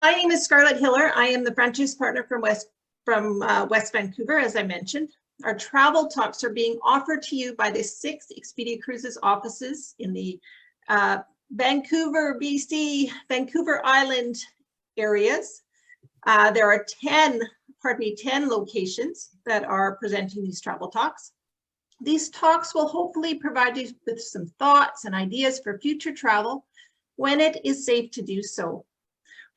My name is Scarlett Hiller. I am the franchise partner from West Vancouver, as I mentioned. Our travel talks are being offered to you by the 6 Expedia Cruises offices in the Vancouver, BC, Vancouver Island areas. There are 10 locations that are presenting these travel talks. These talks will hopefully provide you with some thoughts and ideas for future travel when it is safe to do so.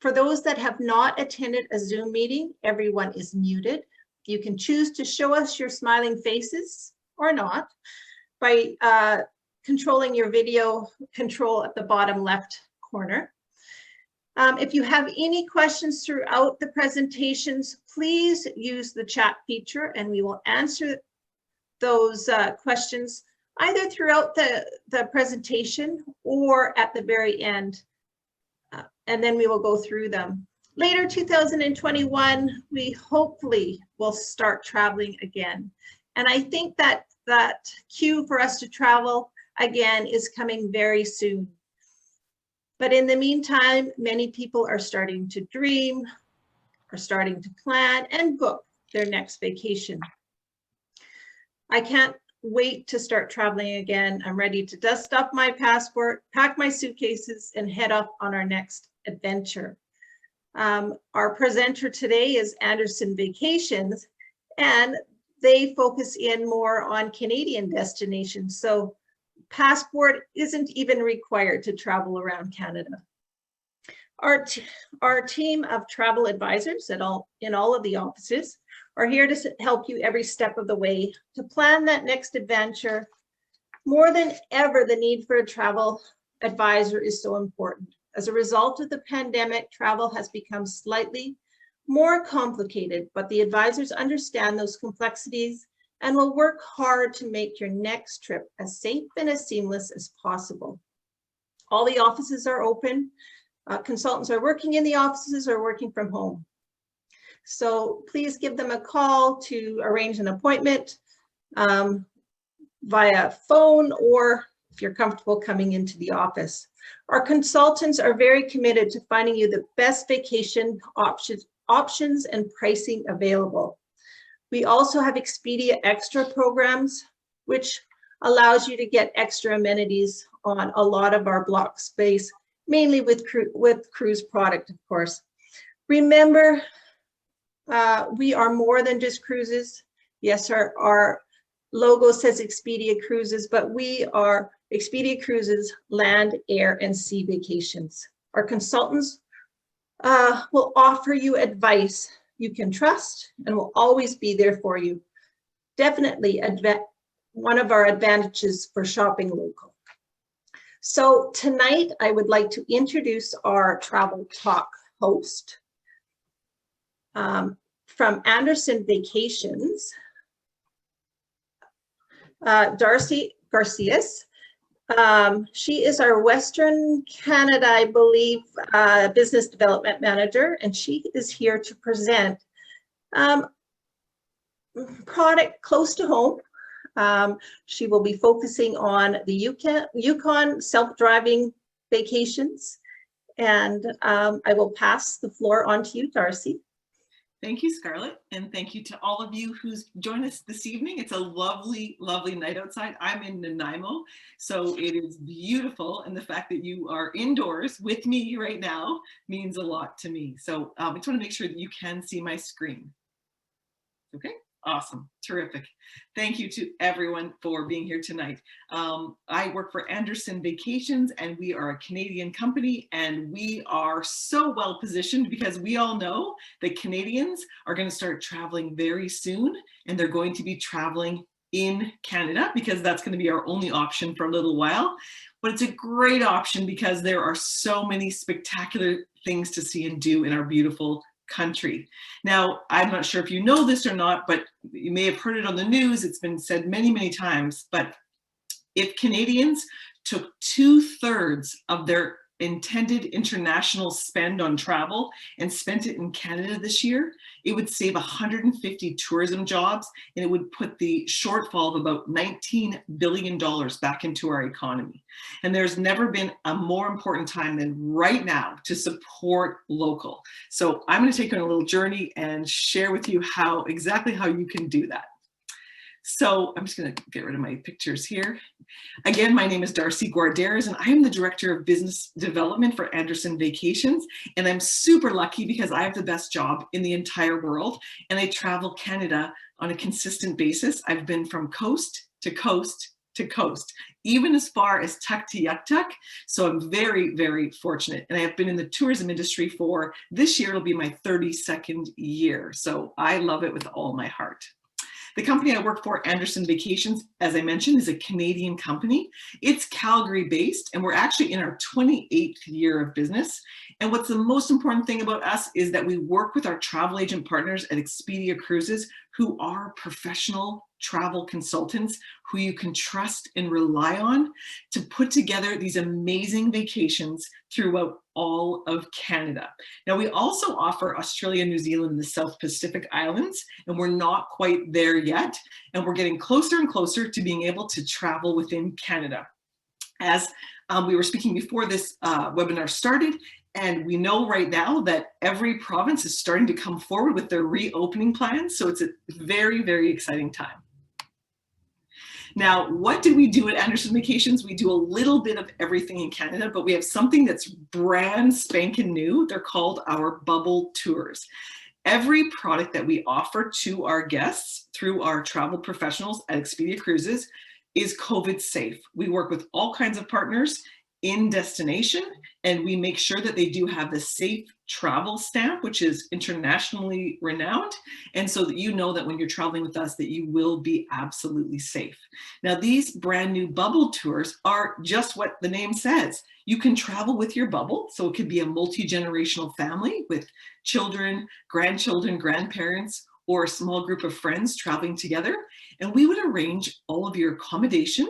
For those that have not attended a Zoom meeting, everyone is muted. You can choose to show us your smiling faces or not by controlling your video control at the bottom left corner. If you have any questions throughout the presentations, please use the chat feature and we will answer those questions either throughout the presentation or at the very end. And then we will go through them. Later 2021, we hopefully will start traveling again. And I think that cue for us to travel again is coming very soon. But in the meantime, many people are starting to dream, are starting to plan and book their next vacation. I can't wait to start traveling again. I'm ready to dust off my passport, pack my suitcases, and head off on our next adventure. Our presenter today is Anderson Vacations, and they focus in more on Canadian destinations. So passport isn't even required to travel around Canada. Our team of travel advisors in all of the offices are here to help you every step of the way to plan that next adventure. More than ever, the need for a travel advisor is so important. As a result of the pandemic, travel has become slightly more complicated, but the advisors understand those complexities and will work hard to make your next trip as safe and as seamless as possible. All the offices are open. Consultants are working in the offices or working from home. So please give them a call to arrange an appointment via phone, or if you're comfortable coming into the office. Our consultants are very committed to finding you the best vacation options and pricing available. We also have Expedia Extra programs, which allows you to get extra amenities on a lot of our block space, mainly with cruise product, of course. Remember, we are more than just cruises. Yes, our logo says Expedia Cruises, but we are Expedia Cruises, land, air, and sea vacations. Our consultants will offer you advice you can trust and will always be there for you. Definitely one of our advantages for shopping local. So tonight, I would like to introduce our Travel Talk host. From Anderson Vacations, Darcy Garcias. She is our Western Canada, I believe, business development manager, and she is here to present product close to home. She will be focusing on the Yukon self-driving vacations, and I will pass the floor on to you, Darcy. Thank you, Scarlett, and thank you to all of you who's joined us this evening. It's a lovely, lovely night outside. I'm in Nanaimo, so it is beautiful, and the fact that you are indoors with me right now means a lot to me. So I just want to make sure that you can see my screen. Okay, awesome, terrific. Thank you to everyone for being here tonight. I work for Anderson Vacations, and we are a Canadian company, and we are so well positioned because we all know that Canadians are going to start traveling very soon, and they're going to be traveling in Canada because that's going to be our only option for a little while. But it's a great option because there are so many spectacular things to see and do in our beautiful country. Now, I'm not sure if you know this or not, but you may have heard it on the news. It's been said many, many times, but if Canadians took 2/3 of their intended international spend on travel and spent it in Canada this year, it would save 150 tourism jobs, and it would put the shortfall of about $19 billion back into our economy. And there's never been a more important time than right now to support local. So I'm going to take you on a little journey and share with you exactly how you can do that. So I'm just going to get rid of my pictures here. Again, my name is Darcy Guarderas, and I am the Director of Business Development for Anderson Vacations. And I'm super lucky because I have the best job in the entire world, and I travel Canada on a consistent basis. I've been from coast to coast to coast, even as far as Tuktoyaktuk. So I'm very, very fortunate. And I have been in the tourism industry for this year, it'll be my 32nd year. So I love it with all my heart. The company I work for, Anderson Vacations, as I mentioned, is a Canadian company. It's Calgary based, and we're actually in our 28th year of business. And what's the most important thing about us is that we work with our travel agent partners at Expedia Cruises, who are professional travel consultants who you can trust and rely on to put together these amazing vacations throughout all of Canada. Now, we also offer Australia, New Zealand, and the South Pacific Islands, and we're not quite there yet. And we're getting closer and closer to being able to travel within Canada. As we were speaking before this webinar started, and we know right now that every province is starting to come forward with their reopening plans. So it's a very, very exciting time. Now, what do we do at Anderson Vacations? We do a little bit of everything in Canada, but we have something that's brand spanking new. They're called our bubble tours. Every product that we offer to our guests through our travel professionals at Expedia Cruises is COVID safe. We work with all kinds of partners in destination, and we make sure that they do have the safe travel stamp, which is internationally renowned, and so that you know that when you're traveling with us that you will be absolutely safe. Now, these brand new bubble tours are just what the name says. You can travel with your bubble, so it could be a multi-generational family with children, grandchildren, grandparents, or a small group of friends traveling together, and we would arrange all of your accommodation,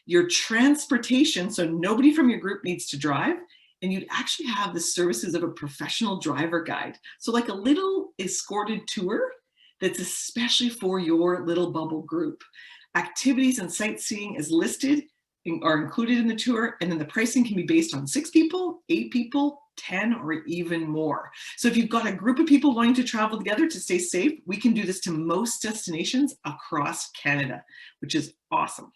your transportation, so nobody from your group needs to drive, and you'd actually have the services of a professional driver guide. So like a little escorted tour that's especially for your little bubble group. Activities and sightseeing as listed are included in the tour, and then the pricing can be based on 6 people, 8 people, 10, or even more. So if you've got a group of people wanting to travel together to stay safe, we can do this to most destinations across Canada, which is awesome.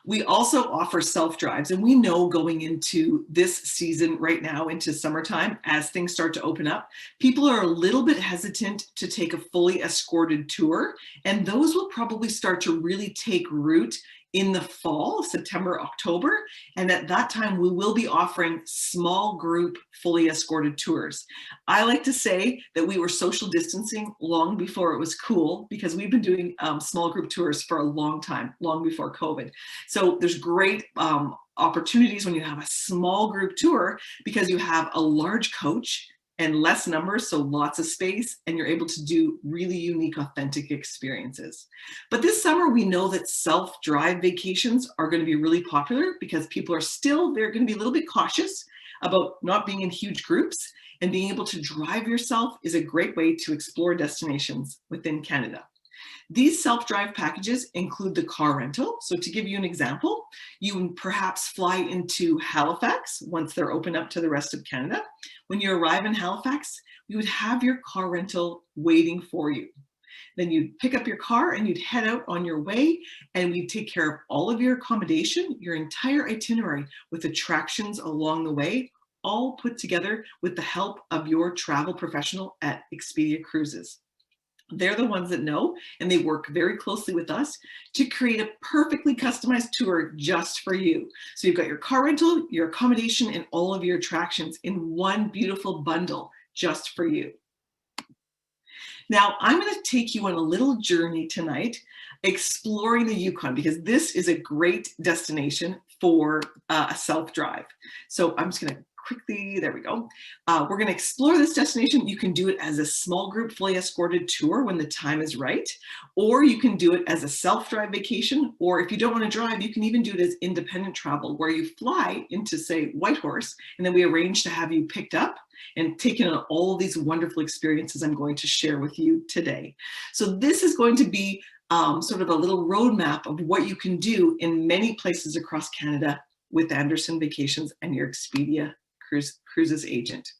We also offer self-drives, and we know going into this season right now, into summertime, as things start to open up, people are a little bit hesitant to take a fully escorted tour, and those will probably start to really take root in the fall, September, October, and at that time we will be offering small group fully escorted tours. I like to say that we were social distancing long before it was cool, because we've been doing small group tours for a long time, long before COVID. So there's great opportunities when you have a small group tour, because you have a large coach and less numbers, so lots of space, and you're able to do really unique, authentic experiences. But this summer, we know that self-drive vacations are going to be really popular, because people are they're going to be a little bit cautious about not being in huge groups, and being able to drive yourself is a great way to explore destinations within Canada. These self-drive packages include the car rental. So to give you an example, you would perhaps fly into Halifax once they're open up to the rest of Canada. When you arrive in Halifax, you would have your car rental waiting for you. Then you'd pick up your car and you'd head out on your way, and we'd take care of all of your accommodation, your entire itinerary, with attractions along the way, all put together with the help of your travel professional at Expedia Cruises. They're the ones that know, and they work very closely with us to create a perfectly customized tour just for you. So you've got your car rental, your accommodation, and all of your attractions in one beautiful bundle just for you. Now, I'm going to take you on a little journey tonight exploring the Yukon, because this is a great destination for a self-drive. So I'm just going to quickly, there we go. We're going to explore this destination. You can do it as a small group, fully escorted tour when the time is right, or you can do it as a self-drive vacation, or if you don't want to drive, you can even do it as independent travel, where you fly into, say, Whitehorse, and then we arrange to have you picked up and taken on all of these wonderful experiences I'm going to share with you today. So this is going to be sort of a little roadmap of what you can do in many places across Canada with Anderson Vacations and your Expedia Cruises agent.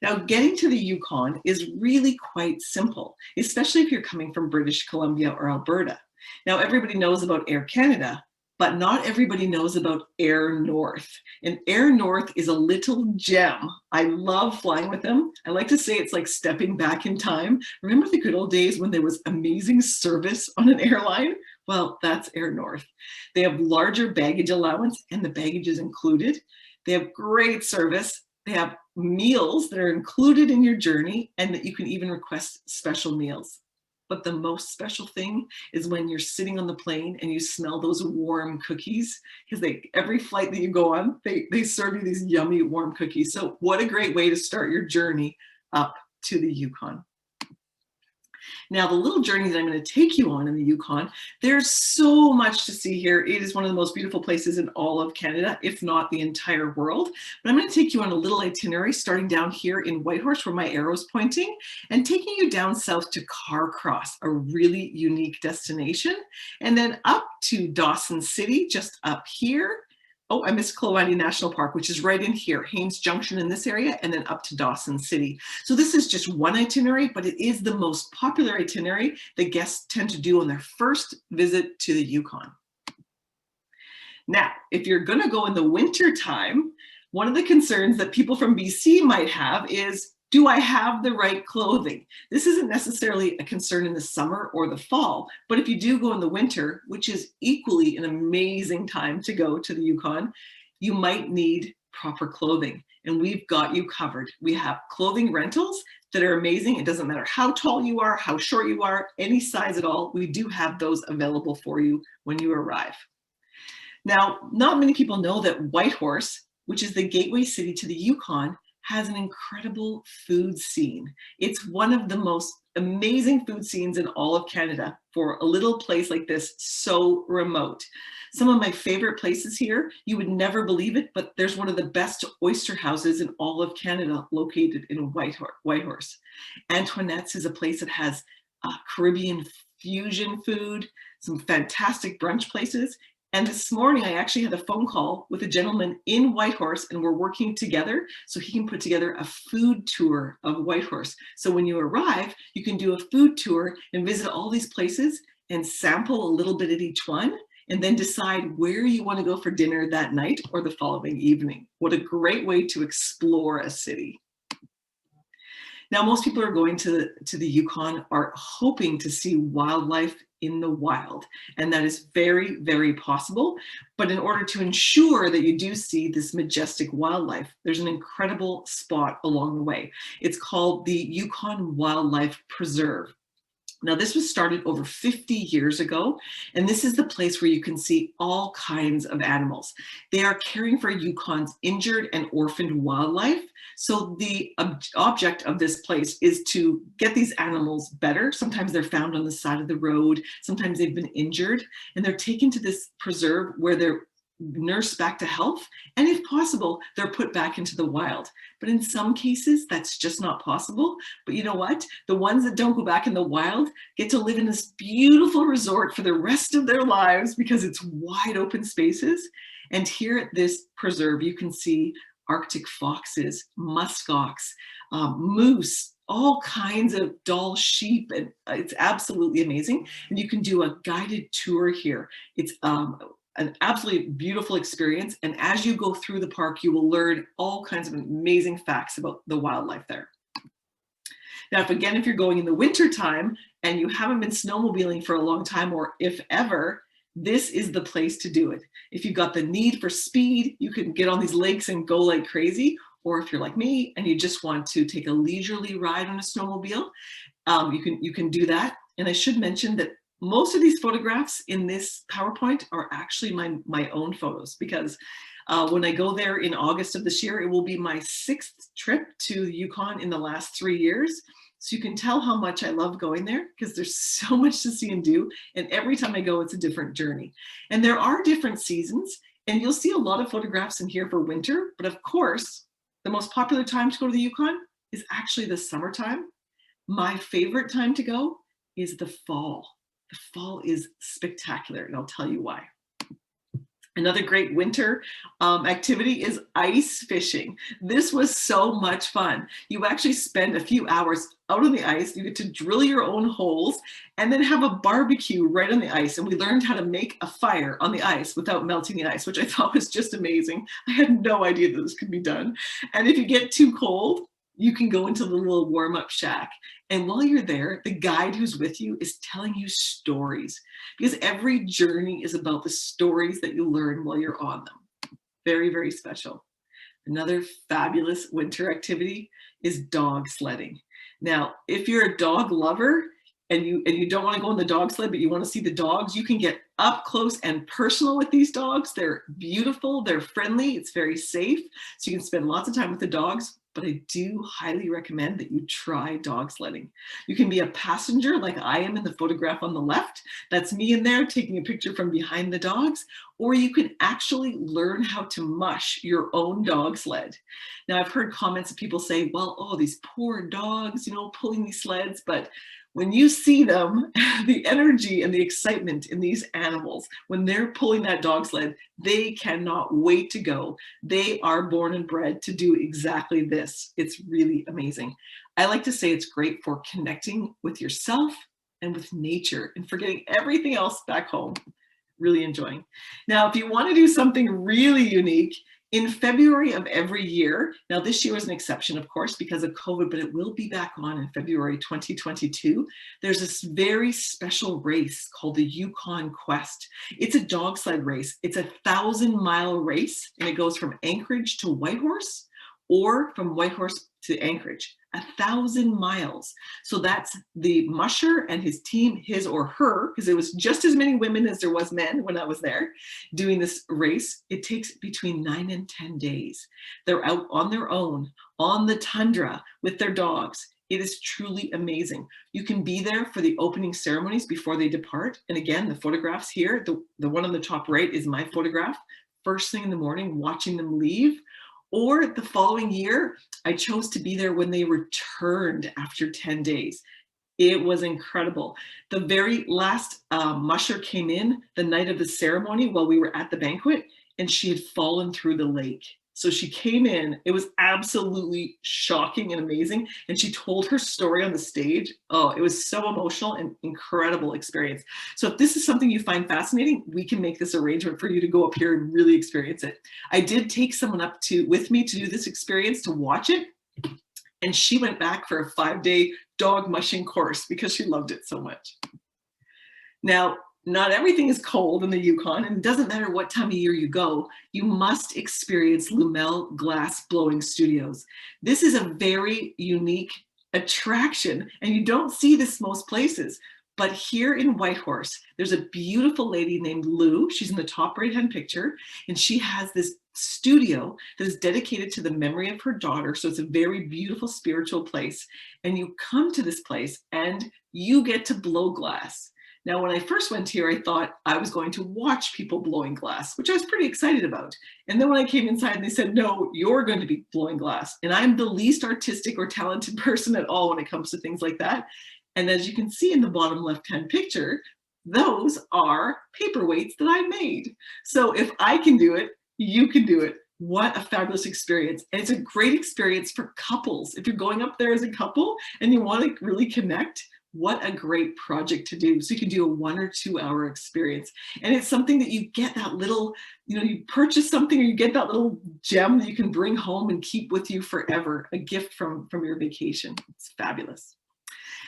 Now, getting to the Yukon is really quite simple, especially if you're coming from British Columbia or Alberta. Now, everybody knows about Air Canada, but not everybody knows about Air North. And Air North is a little gem. I love flying with them. I like to say it's like stepping back in time. Remember the good old days when there was amazing service on an airline? Well, that's Air North. They have larger baggage allowance and the baggage is included. They have great service. They have meals that are included in your journey and that you can even request special meals. But the most special thing is when you're sitting on the plane and you smell those warm cookies, because every flight that you go on, they serve you these yummy warm cookies. So what a great way to start your journey up to the Yukon. Now, the little journey that I'm going to take you on in the Yukon, there's so much to see here. It is one of the most beautiful places in all of Canada, if not the entire world. But I'm going to take you on a little itinerary starting down here in Whitehorse, where my arrow's pointing, and taking you down south to Carcross, a really unique destination, and then up to Dawson City, just up here. Oh, I missed Klawati National Park, which is right in here, Haines Junction in this area, and then up to Dawson City. So this is just one itinerary, but it is the most popular itinerary that guests tend to do on their first visit to the Yukon. Now, if you're gonna go in the winter time, one of the concerns that people from BC might have is, do I have the right clothing? This isn't necessarily a concern in the summer or the fall, but if you do go in the winter, which is equally an amazing time to go to the Yukon, you might need proper clothing, and we've got you covered. We have clothing rentals that are amazing. It doesn't matter how tall you are, how short you are, any size at all. We do have those available for you when you arrive. Now, not many people know that Whitehorse, which is the gateway city to the Yukon, has an incredible food scene. It's one of the most amazing food scenes in all of Canada for a little place like this, so remote. Some of my favorite places here, you would never believe it, but there's one of the best oyster houses in all of Canada located in Whitehorse. Antoinette's is a place that has Caribbean fusion food, some fantastic brunch places. And this morning, I actually had a phone call with a gentleman in Whitehorse, and we're working together so he can put together a food tour of Whitehorse. So when you arrive, you can do a food tour and visit all these places and sample a little bit at each one, and then decide where you want to go for dinner that night or the following evening. What a great way to explore a city. Now, most people are going to the Yukon are hoping to see wildlife in the wild, and that is very, very possible. But in order to ensure that you do see this majestic wildlife, there's an incredible spot along the way. It's called the Yukon Wildlife Preserve. Now, this was started over 50 years ago, and this is the place where you can see all kinds of animals. They are caring for Yukon's injured and orphaned wildlife. So the object of this place is to get these animals better. Sometimes they're found on the side of the road. Sometimes they've been injured, and they're taken to this preserve where they're nursed back to health, and if possible, they're put back into the wild. But in some cases, that's just not possible. But you know what? The ones that don't go back in the wild get to live in this beautiful resort for the rest of their lives because it's wide open spaces. And here at this preserve, you can see Arctic foxes, muskox, moose, all kinds of Dall sheep, and it's absolutely amazing. And you can do a guided tour here. It's an absolutely beautiful experience. And as you go through the park, you will learn all kinds of amazing facts about the wildlife there. Now, if you're going in the winter time and you haven't been snowmobiling for a long time, or if ever, this is the place to do it. If you've got the need for speed, you can get on these lakes and go like crazy. Or if you're like me and you just want to take a leisurely ride on a snowmobile, you can do that. And I should mention that most of these photographs in this PowerPoint are actually my own photos, because When I go there in August of this year, it will be my 6th trip to the Yukon in the last 3 years. So you can tell how much I love going there because there's so much to see and do. And every time I go, it's a different journey. And there are different seasons, and you'll see a lot of photographs in here for winter. But of course, the most popular time to go to the Yukon is actually the summertime. My favorite time to go is the fall. The fall is spectacular, and I'll tell you why. Another great winter activity is ice fishing. This was so much fun. You actually spend a few hours out on the ice. You get to drill your own holes and then have a barbecue right on the ice. And we learned how to make a fire on the ice without melting the ice, which I thought was just amazing. I had no idea that this could be done. And if you get too cold, you can go into the little warm-up shack. And while you're there, the guide who's with you is telling you stories, because every journey is about the stories that you learn while you're on them. Very, very special. Another fabulous winter activity is dog sledding. Now, if you're a dog lover and you don't want to go on the dog sled, but you want to see the dogs, you can get up close and personal with these dogs. They're beautiful, they're friendly, it's very safe. So you can spend lots of time with the dogs. But I do highly recommend that you try dog sledding. You can be a passenger like I am in the photograph on the left. That's me in there taking a picture from behind the dogs. Or you can actually learn how to mush your own dog sled. Now, I've heard comments of people say, well, oh, these poor dogs, you know, pulling these sleds. But when you see them, the energy and the excitement in these animals, when they're pulling that dog sled, they cannot wait to go. They are born and bred to do exactly this. It's really amazing. I like to say it's great for connecting with yourself and with nature and forgetting everything else back home. Really enjoying. Now, if you want to do something really unique, in February of every year, now this year was an exception, of course, because of COVID, but it will be back on in February 2022. There's this very special race called the Yukon Quest. It's a dog sled race. It's a 1,000-mile race, and it goes from Anchorage to Whitehorse or from Whitehorse to Anchorage. 1,000 miles. So that's the musher and his team, his or her, because it was just as many women as there was men when I was there doing this race. It takes between 9 and 10 days. They're out on their own, on the tundra with their dogs. It is truly amazing. You can be there for the opening ceremonies before they depart. And again, the photographs here, the one on the top right is my photograph, first thing in the morning, watching them leave. Or the following year, I chose to be there when they returned after 10 days. It was incredible. The very last musher came in the night of the ceremony while we were at the banquet, and she had fallen through the lake. So she came in, it was absolutely shocking and amazing. And she told her story on the stage. Oh, it was so emotional and incredible experience. So if this is something you find fascinating, we can make this arrangement for you to go up here and really experience it. I did take someone up with me to do this experience, to watch it. And she went back for a 5-day dog mushing course because she loved it so much. Now, not everything is cold in the Yukon, and it doesn't matter what time of year you go, you must experience Lumel Glass Blowing Studios. This is a very unique attraction, and you don't see this most places. But here in Whitehorse, there's a beautiful lady named Lou. She's in the top right-hand picture, and she has this studio that is dedicated to the memory of her daughter. So it's a very beautiful spiritual place. And you come to this place and you get to blow glass. Now, when I first went here, I thought I was going to watch people blowing glass, which I was pretty excited about. And then when I came inside, and they said, no, you're going to be blowing glass. And I'm the least artistic or talented person at all when it comes to things like that. And as you can see in the bottom left-hand picture, those are paperweights that I made. So if I can do it, you can do it. What a fabulous experience. And it's a great experience for couples. If you're going up there as a couple and you want to really connect, what a great project to do. So you can do a 1 or 2 hour experience. And it's something that you get that little, you purchase something or you get that little gem that you can bring home and keep with you forever, a gift from your vacation. It's fabulous.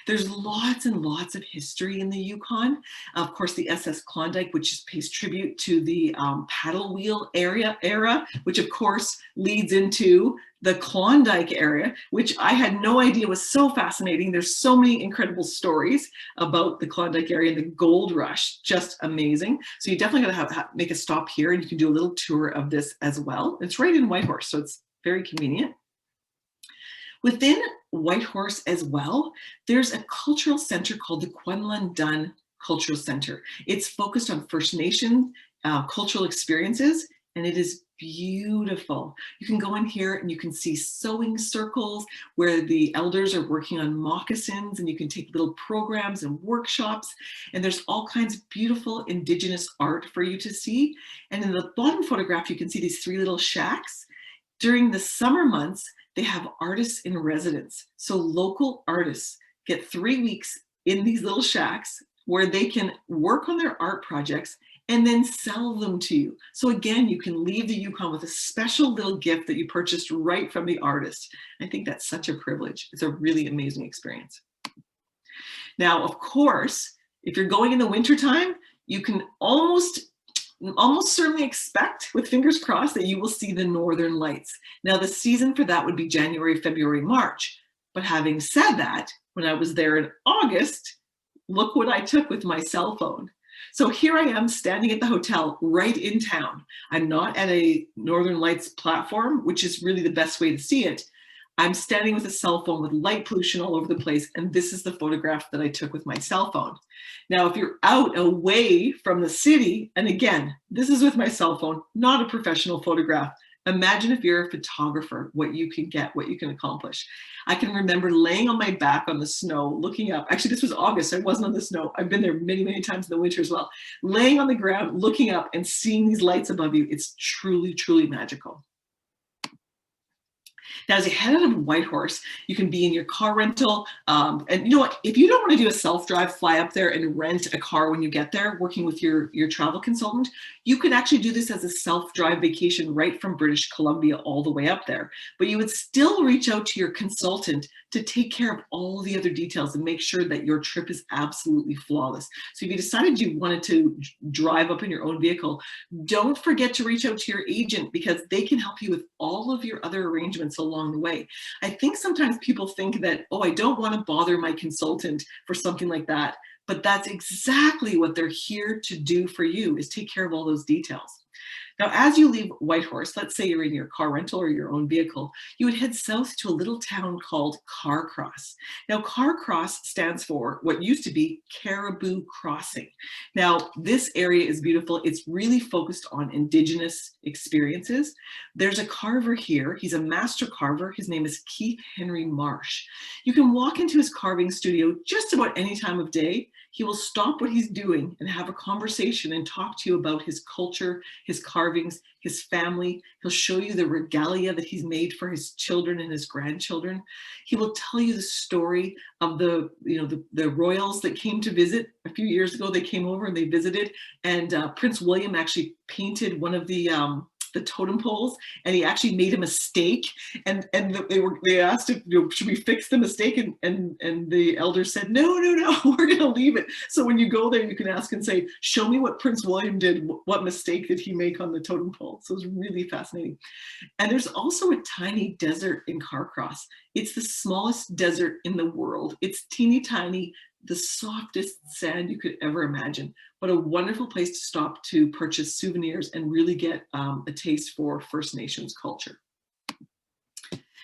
There's lots and lots of history in the Yukon. Of course, the SS Klondike, which pays tribute to the paddle wheel era, which of course leads into the Klondike area, which I had no idea was so fascinating. There's so many incredible stories about the Klondike area and the gold rush, just amazing. So you definitely gotta make a stop here, and you can do a little tour of this as well. It's right in Whitehorse, so it's very convenient. Within Whitehorse as well, there's a cultural center called the Kwanlun Dun Cultural Center. It's focused on First Nation cultural experiences, and it is beautiful. You can go in here and you can see sewing circles where the elders are working on moccasins, and you can take little programs and workshops, and there's all kinds of beautiful Indigenous art for you to see. And in the bottom photograph, you can see these 3 little shacks. During the summer months, they have artists in residence. So local artists get 3 weeks in these little shacks where they can work on their art projects and then sell them to you. So again, you can leave the Yukon with a special little gift that you purchased right from the artist. I think that's such a privilege. It's a really amazing experience. Now, of course, if you're going in the wintertime, you can almost certainly expect, with fingers crossed, that you will see the Northern Lights. Now, the season for that would be January, February, March. But having said that, when I was there in August, look what I took with my cell phone. So here I am standing at the hotel right in town. I'm not at a Northern Lights platform, which is really the best way to see it. I'm standing with a cell phone with light pollution all over the place, and this is the photograph that I took with my cell phone. Now, if you're out away from the city, and again, this is with my cell phone, not a professional photograph. Imagine if you're a photographer, what you can get, what you can accomplish. I can remember laying on my back on the snow, looking up. Actually, this was August. I wasn't on the snow. I've been there many, many times in the winter as well. Laying on the ground, looking up and seeing these lights above you, it's truly, truly magical. Now, as you head out of Whitehorse, you can be in your car rental. And you know what? If you don't want to do a self-drive, fly up there and rent a car when you get there, working with your travel consultant, you could actually do this as a self-drive vacation right from British Columbia all the way up there. But you would still reach out to your consultant to take care of all the other details and make sure that your trip is absolutely flawless. So if you decided you wanted to drive up in your own vehicle, don't forget to reach out to your agent, because they can help you with all of your other arrangements along the way. I think sometimes people think that, oh, I don't want to bother my consultant for something like that. But that's exactly what they're here to do for you, is take care of all those details. Now, as you leave Whitehorse, let's say you're in your car rental or your own vehicle, you would head south to a little town called Carcross. Now, Carcross stands for what used to be Caribou Crossing. Now, this area is beautiful. It's really focused on Indigenous experiences. There's a carver here. He's a master carver. His name is Keith Henry Marsh. You can walk into his carving studio just about any time of day. He will stop what he's doing and have a conversation and talk to you about his culture, his carvings, his family. He'll show you the regalia that he's made for his children and his grandchildren. He will tell you the story of the royals that came to visit a few years ago. They came over and they visited, and Prince William actually painted one of the totem poles, and he actually made a mistake, and they asked if, should we fix the mistake, and the elders said no, we're gonna leave it. So when you go there, you can ask and say, show me what Prince William did, what mistake did he make on the totem pole. So it's really fascinating. And there's also a tiny desert in Carcross. It's the smallest desert in the world. It's teeny tiny, the softest sand you could ever imagine. What a wonderful place to stop to purchase souvenirs and really get a taste for First Nations culture.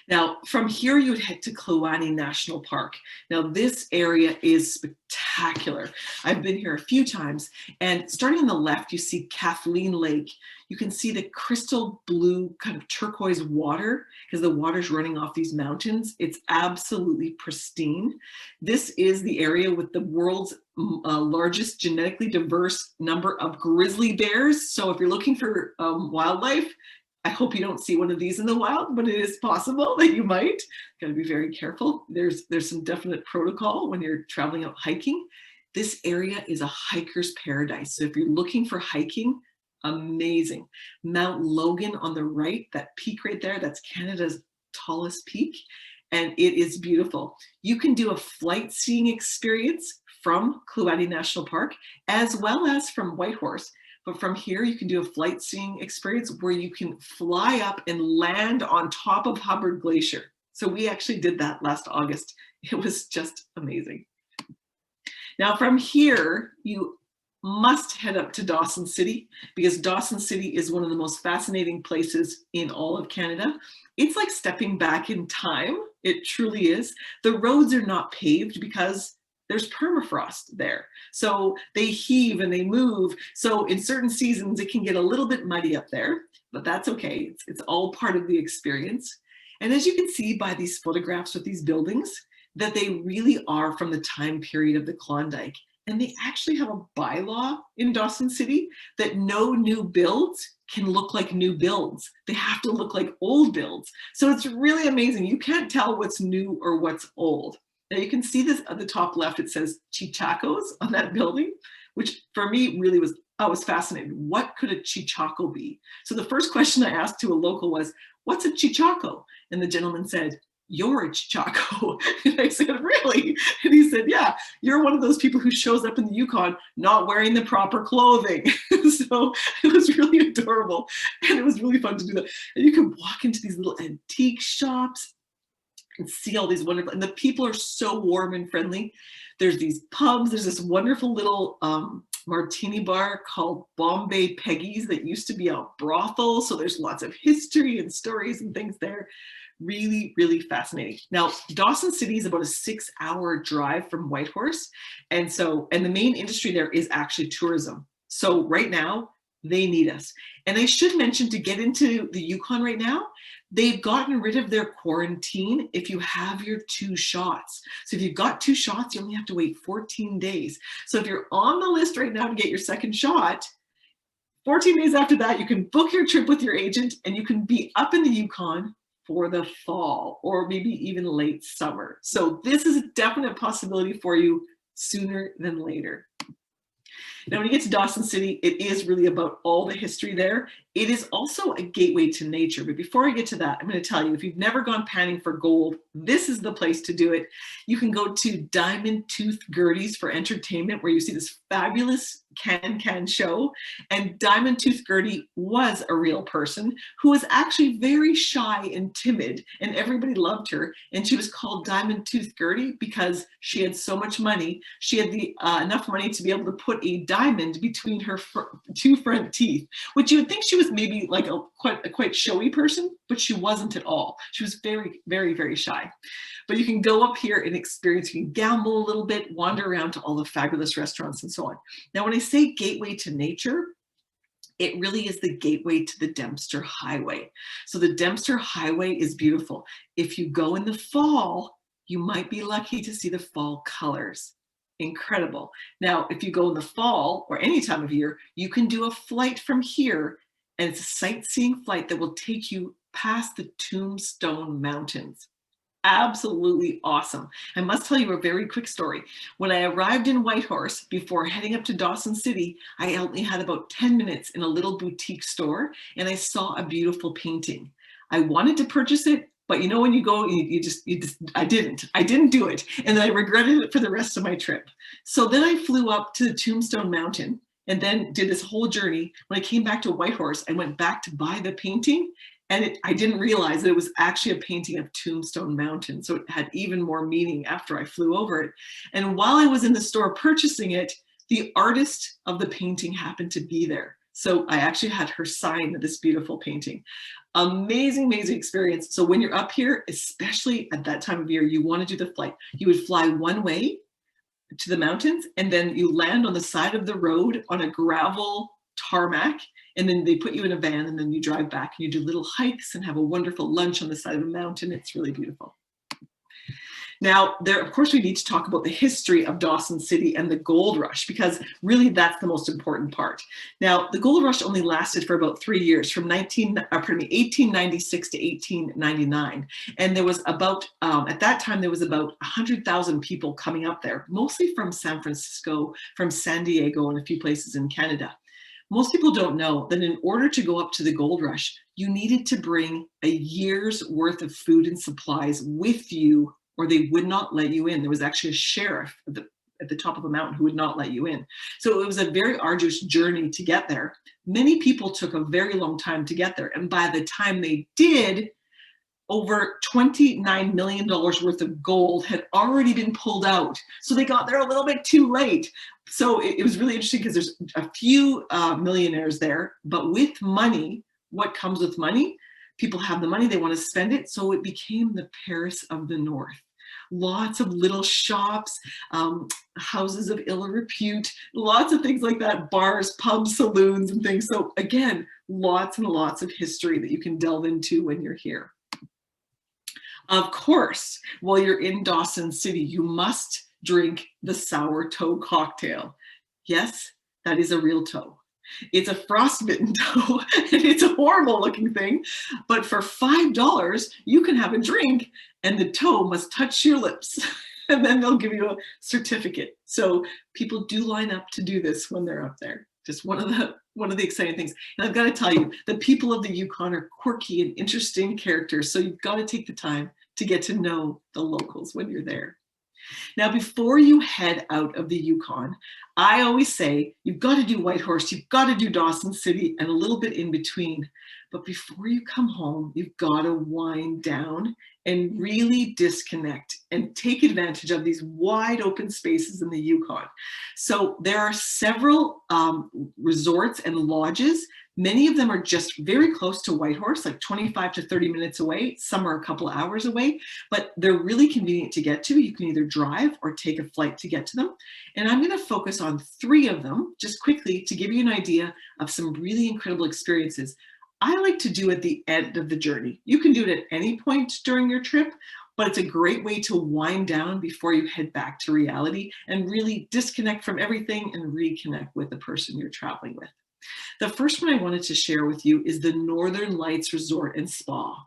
Now, from here, you would head to Kluane National Park. Now, this area is spectacular. I've been here a few times, and starting on the left, you see Kathleen Lake. You can see the crystal blue kind of turquoise water, because the water's running off these mountains. It's absolutely pristine. This is the area with the world's largest genetically diverse number of grizzly bears. So if you're looking for wildlife, I hope you don't see one of these in the wild, but it is possible that you might. Got to be very careful. There's some definite protocol when you're traveling out hiking. This area is a hiker's paradise. So if you're looking for hiking, amazing. Mount Logan on the right, that peak right there, that's Canada's tallest peak. and it is beautiful. You can do a flight seeing experience from Kluane National Park as well as from Whitehorse. But from here, you can do a flight seeing experience where you can fly up and land on top of Hubbard Glacier. So we actually did that last August. It was just amazing. Now from here, you must head up to Dawson City, because Dawson City is one of the most fascinating places in all of Canada. It's like stepping back in time. It truly is. The roads are not paved because there's permafrost there. So they heave and they move. So in certain seasons, it can get a little bit muddy up there, but that's okay. It's all part of the experience. And as you can see by these photographs with these buildings, that they really are from the time period of the Klondike. And they actually have a bylaw in Dawson City that no new builds can look like new builds. They have to look like old builds. So it's really amazing. You can't tell what's new or what's old. Now you can see this at the top left, it says Chichacos on that building, which for me really was, I was fascinated. What could a Chichaco be? So the first question I asked to a local was, what's a Chichaco? And the gentleman said, you're a Chichaco. And I said, really? And he said, yeah, you're one of those people who shows up in the Yukon not wearing the proper clothing. So it was really adorable. And it was really fun to do that. And you can walk into these little antique shops and see all these wonderful, and the people are so warm and friendly. There's these pubs, there's this wonderful little martini bar called Bombay Peggy's that used to be a brothel. So there's lots of history and stories and things there. Really, really fascinating. Now, Dawson City is about a 6-hour drive from Whitehorse. And the main industry there is actually tourism. So right now, they need us. And I should mention, to get into the Yukon right now, they've gotten rid of their quarantine if you have your 2 shots. So if you've got 2 shots, you only have to wait 14 days. So if you're on the list right now to get your 2nd shot, 14 days after that, you can book your trip with your agent and you can be up in the Yukon for the fall or maybe even late summer. So this is a definite possibility for you sooner than later. Now, when you get to Dawson City, it is really about all the history there. It is also a gateway to nature. But before I get to that, I'm going to tell you, if you've never gone panning for gold, this is the place to do it. You can go to Diamond Tooth Gertie's for entertainment, where you see this fabulous can-can show. And Diamond Tooth Gertie was a real person who was actually very shy and timid, and everybody loved her. And she was called Diamond Tooth Gertie because she had so much money. She had enough money to be able to put a diamond between her 2 front teeth, which you would think she was maybe like a quite showy person, but she wasn't at all. She was very, very, very shy. But you can go up here and experience, you can gamble a little bit, wander around to all the fabulous restaurants and so on. Now, when I say gateway to nature, it really is the gateway to the Dempster Highway. So the Dempster Highway is beautiful. If you go in the fall, you might be lucky to see the fall colors. Incredible. Now, if you go in the fall or any time of year, you can do a flight from here, and it's a sightseeing flight that will take you past the Tombstone Mountains. Absolutely awesome. I must tell you a very quick story. When I arrived in Whitehorse, before heading up to Dawson City, I only had about 10 minutes in a little boutique store, and I saw a beautiful painting. I wanted to purchase it, but you know, when you go, I didn't do it. And I regretted it for the rest of my trip. So then I flew up to the Tombstone Mountain and then did this whole journey. When I came back to Whitehorse, I went back to buy the painting, and I didn't realize that it was actually a painting of Tombstone Mountain. So it had even more meaning after I flew over it. And while I was in the store purchasing it, the artist of the painting happened to be there. So I actually had her sign this beautiful painting. Amazing, amazing experience. So when you're up here, especially at that time of year, you want to do the flight. You would fly one way to the mountains, and then you land on the side of the road on a gravel tarmac, and then they put you in a van, and then you drive back and you do little hikes and have a wonderful lunch on the side of a mountain. It's really beautiful. Now, of course, we need to talk about the history of Dawson City and the gold rush, because really that's the most important part. Now, the gold rush only lasted for about 3 years, from 1896 to 1899. And there was about, at that time, there was about 100,000 people coming up there, mostly from San Francisco, from San Diego, and a few places in Canada. Most people don't know that in order to go up to the gold rush, you needed to bring a year's worth of food and supplies with you, or they would not let you in. There was actually a sheriff at the top of a mountain who would not let you in. So it was a very arduous journey to get there. Many people took a very long time to get there. And by the time they did, over $29 million worth of gold had already been pulled out. So they got there a little bit too late. So it was really interesting because there's a few millionaires there, but with money, what comes with money? People have the money, they want to spend it. So it became the Paris of the North. Lots of little shops, houses of ill repute, lots of things like that, bars, pubs, saloons, and things. So again, lots and lots of history that you can delve into when you're here. Of course, while you're in Dawson City, you must drink the sour toe cocktail. Yes, that is a real toe. It's a frostbitten toe, and it's a horrible looking thing, but for $5, you can have a drink and the toe must touch your lips, and then they'll give you a certificate. So people do line up to do this when they're up there. Just one of the exciting things. And I've got to tell you, the people of the Yukon are quirky and interesting characters, so you've got to take the time to get to know the locals when you're there. Now, before you head out of the Yukon, I always say you've got to do Whitehorse, you've got to do Dawson City, and a little bit in between. But before you come home, you've got to wind down and really disconnect and take advantage of these wide open spaces in the Yukon. So there are several resorts and lodges. Many of them are just very close to Whitehorse, like 25 to 30 minutes away. Some are a couple of hours away, but they're really convenient to get to. You can either drive or take a flight to get to them. And I'm going to focus on 3 of them just quickly to give you an idea of some really incredible experiences I like to do at the end of the journey. You can do it at any point during your trip, but it's a great way to wind down before you head back to reality and really disconnect from everything and reconnect with the person you're traveling with. The first one I wanted to share with you is the Northern Lights Resort and Spa.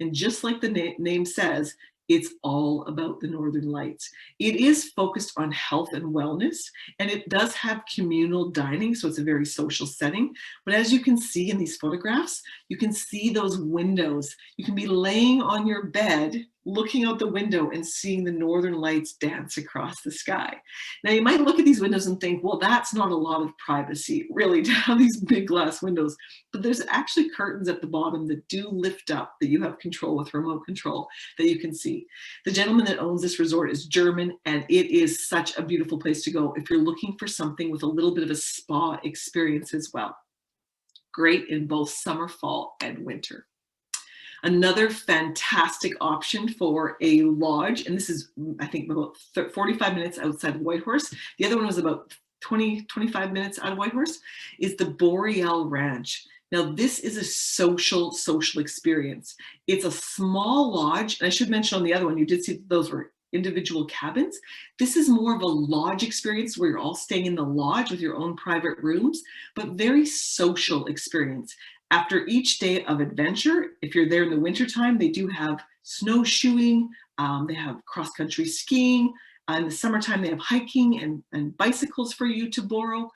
And just like the name says, it's all about the Northern Lights. It is focused on health and wellness, and it does have communal dining, so it's a very social setting. But as you can see in these photographs, you can see those windows. You can be laying on your bed, looking out the window and seeing the Northern Lights dance across the sky. Now you might look at these windows and think, well, that's not a lot of privacy, really, to have these big glass windows. But there's actually curtains at the bottom that do lift up, that you have control with remote control, that you can see. The gentleman that owns this resort is German, and it is such a beautiful place to go if you're looking for something with a little bit of a spa experience as well. Great in both summer, fall, and winter. Another fantastic option for a lodge, and this is, I think, about 45 minutes outside of Whitehorse. The other one was about 25 minutes out of Whitehorse, is the Boreal Ranch. Now, this is a social experience. It's a small lodge, and I should mention on the other one, you did see those were individual cabins. This is more of a lodge experience where you're all staying in the lodge with your own private rooms, but very social experience. After each day of adventure, if you're there in the wintertime, they do have snowshoeing, they have cross-country skiing. In the summertime, they have hiking and bicycles for you to borrow.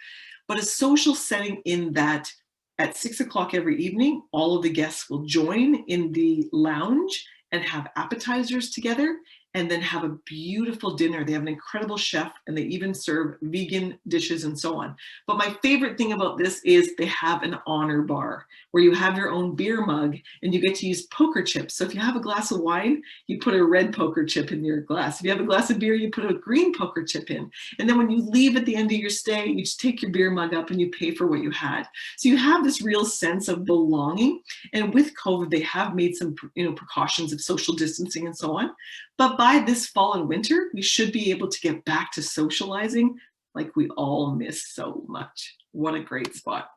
But a social setting in that at 6 o'clock every evening, all of the guests will join in the lounge and have appetizers together, and then have a beautiful dinner. They have an incredible chef, and they even serve vegan dishes and so on. But my favorite thing about this is they have an honor bar where you have your own beer mug and you get to use poker chips. So if you have a glass of wine, you put a red poker chip in your glass. If you have a glass of beer, you put a green poker chip in. And then when you leave at the end of your stay, you just take your beer mug up and you pay for what you had. So you have this real sense of belonging. And with COVID, they have made some precautions of social distancing and so on. But by this fall and winter, we should be able to get back to socializing like we all miss so much. What a great spot.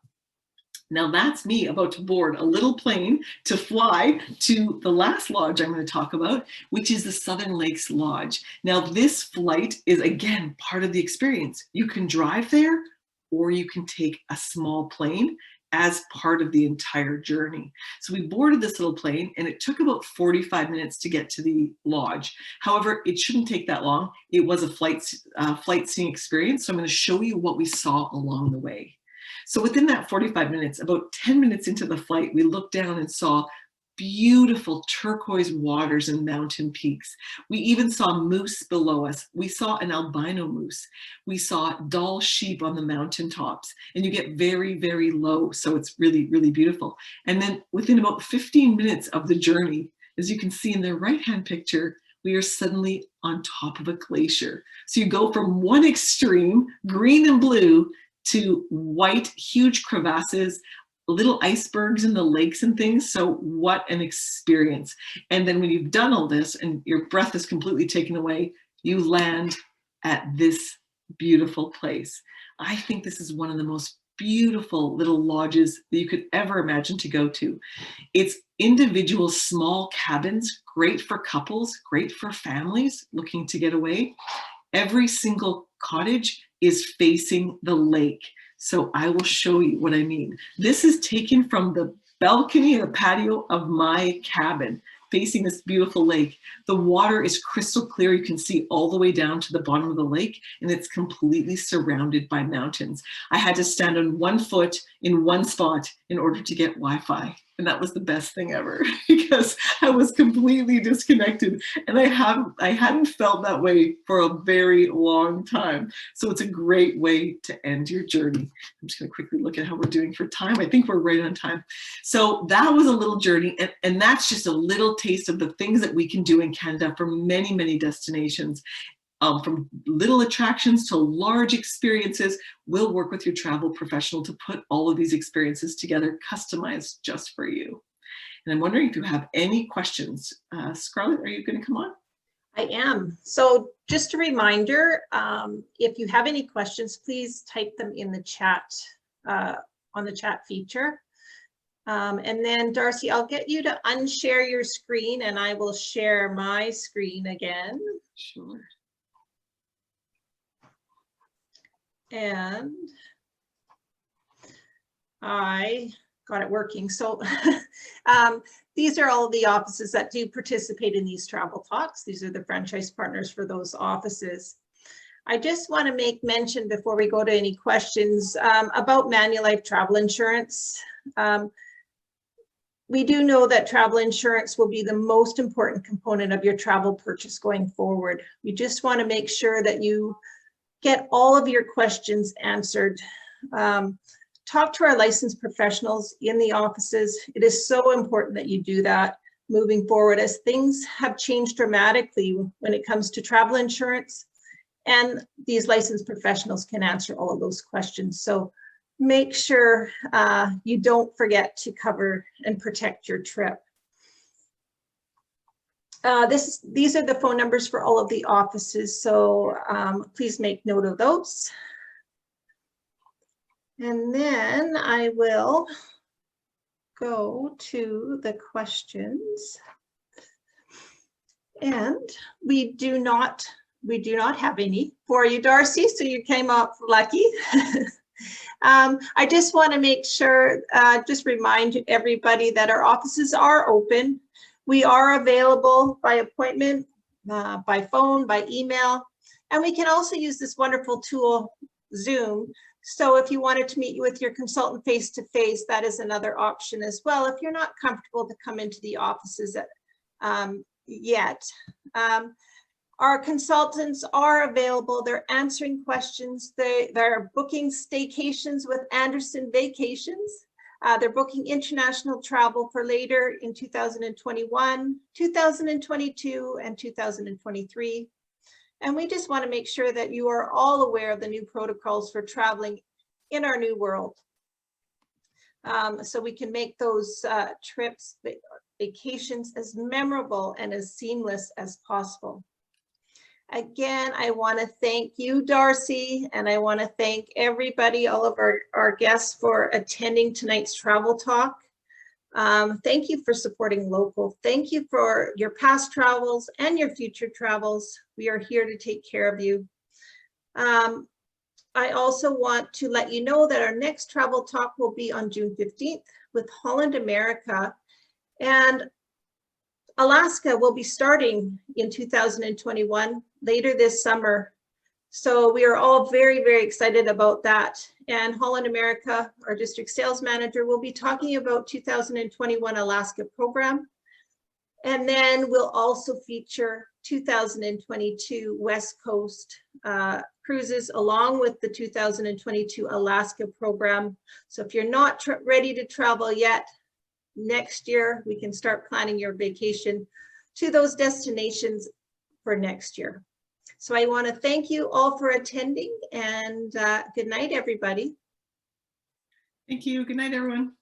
Now that's me about to board a little plane to fly to the last lodge I'm going to talk about, which is the Southern Lakes Lodge. Now this flight is, again, part of the experience. You can drive there or you can take a small plane as part of the entire journey. So we boarded this little plane and it took about 45 minutes to get to the lodge. However, it shouldn't take that long. It was a flight seeing experience. So I'm going to show you what we saw along the way. So within that 45 minutes, about 10 minutes into the flight, we looked down and saw beautiful turquoise waters and mountain peaks. We even saw moose below us. We saw an albino moose. We saw Dall sheep on the mountaintops, and you get very, very low. So it's really, really beautiful. And then within about 15 minutes of the journey, as you can see in the right-hand picture, we are suddenly on top of a glacier. So you go from one extreme, green and blue, to white, huge crevasses, little icebergs in the lakes and things. So what an experience. And then when you've done all this and your breath is completely taken away, you land at this beautiful place. I think this is one of the most beautiful little lodges that you could ever imagine to go to. It's individual small cabins, great for couples, great for families looking to get away. Every single cottage is facing the lake. So I will show you what I mean. This is taken from the balcony or patio of my cabin, facing this beautiful lake. The water is crystal clear. You can see all the way down to the bottom of the lake, and it's completely surrounded by mountains. I had to stand on one foot in one spot in order to get Wi-Fi. And that was the best thing ever because I was completely disconnected, and I hadn't felt that way for a very long time. So it's a great way to end your journey. I'm just going to quickly look at how we're doing for time. I think we're right on time. So that was a little journey, and that's just a little taste of the things that we can do in Canada for many, many destinations. From little attractions to large experiences. We'll work with your travel professional to put all of these experiences together, customized just for you. And I'm wondering if you have any questions. Scarlett, are you going to come on? I am. So just a reminder, if you have any questions, please type them in the chat, on the chat feature. And then Darcy, I'll get you to unshare your screen and I will share my screen again. Sure. And I got it working. So these are all of the offices that do participate in these travel talks. These are the franchise partners for those offices. I just want to make mention before we go to any questions about Manulife travel insurance. We do know that travel insurance will be the most important component of your travel purchase going forward. We just want to make sure that you get all of your questions answered. Talk to our licensed professionals in the offices. It is so important that you do that moving forward as things have changed dramatically when it comes to travel insurance, and these licensed professionals can answer all of those questions. So make sure you don't forget to cover and protect your trip. These are the phone numbers for all of the offices, so please make note of those. And then I will go to the questions. And we do not have any for you, Darcy, so you came up lucky. I just want to make sure, just remind everybody that our offices are open. We are available by appointment, by phone, by email, and we can also use this wonderful tool, Zoom. So if you wanted to meet with your consultant face-to-face, that is another option as well, if you're not comfortable to come into the offices yet. Our consultants are available. They're answering questions. They're booking staycations with Anderson Vacations. They're booking international travel for later in 2021, 2022, and 2023. And we just want to make sure that you are all aware of the new protocols for traveling in our new world. So we can make those trips, vacations as memorable and as seamless as possible. Again, I want to thank you, Darcy, and I want to thank everybody, all of our guests for attending tonight's travel talk. Thank you for supporting local. Thank you for your past travels and your future travels. We are here to take care of you. I also want to let you know that our next travel talk will be on June 15th with Holland America, and Alaska will be starting in 2021 later this summer. So we are all very, very excited about that. And Holland America, our district sales manager, will be talking about 2021 Alaska program. And then we'll also feature 2022 West Coast cruises along with the 2022 Alaska program. So if you're not ready to travel yet, next year we can start planning your vacation to those destinations for next year. So I want to thank you all for attending, and good night, everybody. Thank you. Good night, everyone.